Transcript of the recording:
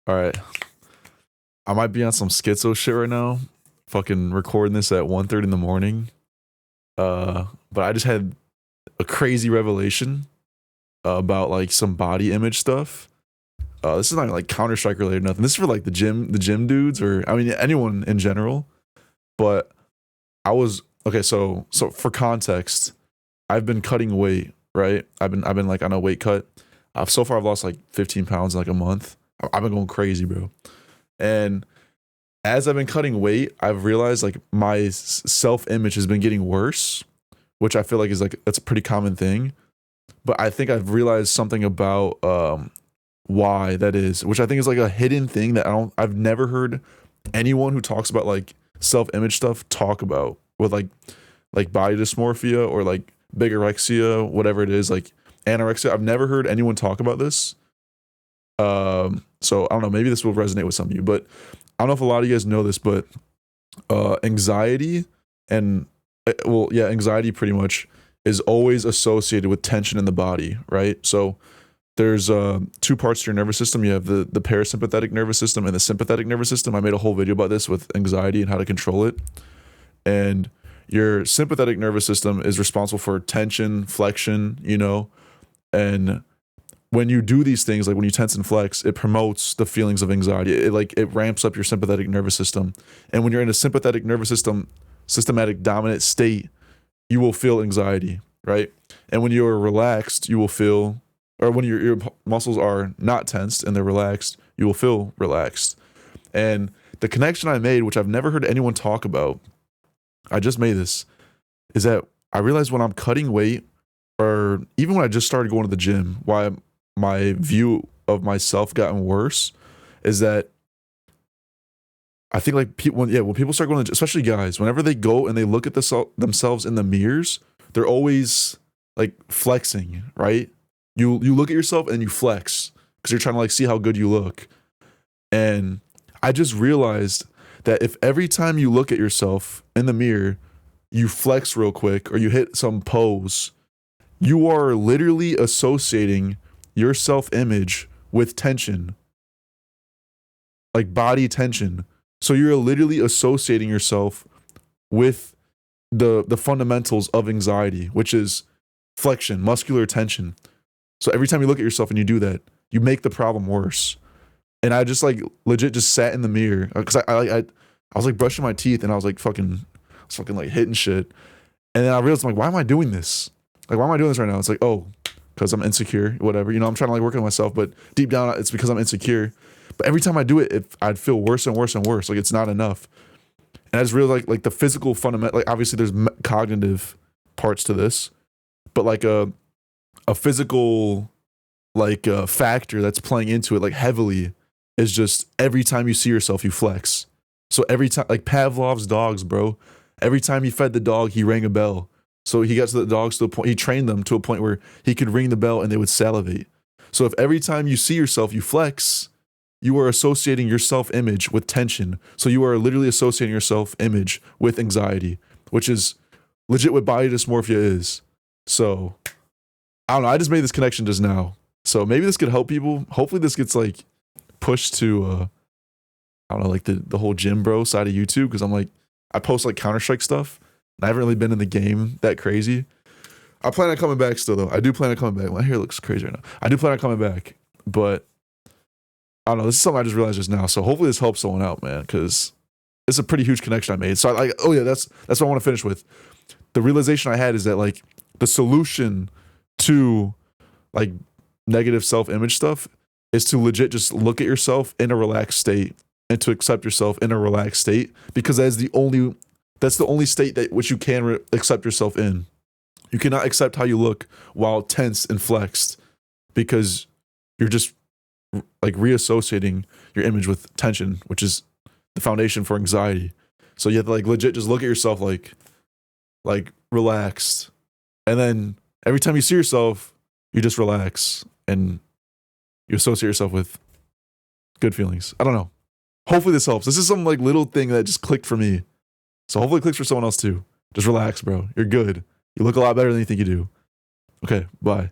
All right. I might be on some schizo shit right now. Fucking recording this at 1:30 in the morning. But I just had a crazy revelation about like some body image stuff. This is not like Counter-Strike related or nothing. This is for like the gym dudes, or I mean anyone in general. But I was okay, so for context, I've been cutting weight, right? I've been like on a weight cut. So far I've lost like 15 pounds in like a month. I've been going crazy, bro. And as I've been cutting weight, I've realized like my self-image has been getting worse, which I feel like is like that's a pretty common thing. But I think I've realized something about why that is, which I think is like a hidden thing that I've never heard anyone who talks about like self-image stuff talk about with like body dysmorphia or like bigorexia, whatever it is, like anorexia. I've never heard anyone talk about this. So I don't know, maybe this will resonate with some of you, but I don't know if a lot of you guys know this, but anxiety and anxiety pretty much is always associated with tension in the body, right? So there's two parts to your nervous system. You have the parasympathetic nervous system and the sympathetic nervous system. I made a whole video about this with anxiety and how to control it. And your sympathetic nervous system is responsible for tension, flexion, and when you do these things, like when you tense and flex, it promotes the feelings of anxiety. It ramps up your sympathetic nervous system. And when you're in a sympathetic nervous system, systematic dominant state, you will feel anxiety, right? And when you're relaxed, you will feel, or when your muscles are not tensed and they're relaxed, you will feel relaxed. And the connection I made, which I've never heard anyone talk about, I just made this, is that I realized when I'm cutting weight, or even when I just started going to the gym, why my view of myself gotten worse is that I think like people, when people start going, especially guys, whenever they go and they look at themselves in the mirrors, they're always like flexing, right? You look at yourself and you flex because you're trying to like see how good you look. And I just realized that if every time you look at yourself in the mirror, you flex real quick or you hit some pose, you are literally associating your self-image with tension, like body tension. So you're literally associating yourself with the fundamentals of anxiety, which is flexion, muscular tension. So every time you look at yourself and you do that, you make the problem worse. And I just like legit just sat in the mirror because I was like brushing my teeth and I was fucking like hitting shit. And then I realized, I'm like, why am I doing this? Like, why am I doing this right now? It's like, oh, because I'm insecure, whatever. I'm trying to like work on myself, but deep down it's because I'm insecure. But every time I do it, I'd feel worse and worse and worse. Like it's not enough. And I just realized like the physical fundamental, like obviously there's cognitive parts to this, but like a physical like factor that's playing into it like heavily is just every time you see yourself, you flex. So every time, like Pavlov's dogs, bro, every time he fed the dog, he rang a bell. So he got to the dogs to a point, he trained them to a point where he could ring the bell and they would salivate. So if every time you see yourself, you flex, you are associating your self-image with tension. So you are literally associating your self-image with anxiety, which is legit what body dysmorphia is. So I don't know. I just made this connection just now. So maybe this could help people. Hopefully this gets like pushed to, I don't know, like the whole gym bro side of YouTube. Cause I'm like, I post like Counter-Strike stuff. I haven't really been in the game that crazy. I plan on coming back still though. I do plan on coming back. My hair looks crazy right now. I do plan on coming back, but I don't know. This is something I just realized just now. So hopefully this helps someone out, man, because it's a pretty huge connection I made. So that's what I want to finish with. The realization I had is that like the solution to like negative self-image stuff is to legit just look at yourself in a relaxed state and to accept yourself in a relaxed state, because that's the only state that which you can accept yourself in. You cannot accept how you look while tense and flexed, because you're just like reassociating your image with tension, which is the foundation for anxiety. So you have to like legit just look at yourself like relaxed, and then every time you see yourself, you just relax and you associate yourself with good feelings. I don't know. Hopefully this helps. This is some like little thing that just clicked for me. So hopefully it clicks for someone else too. Just relax, bro. You're good. You look a lot better than you think you do. Okay, bye.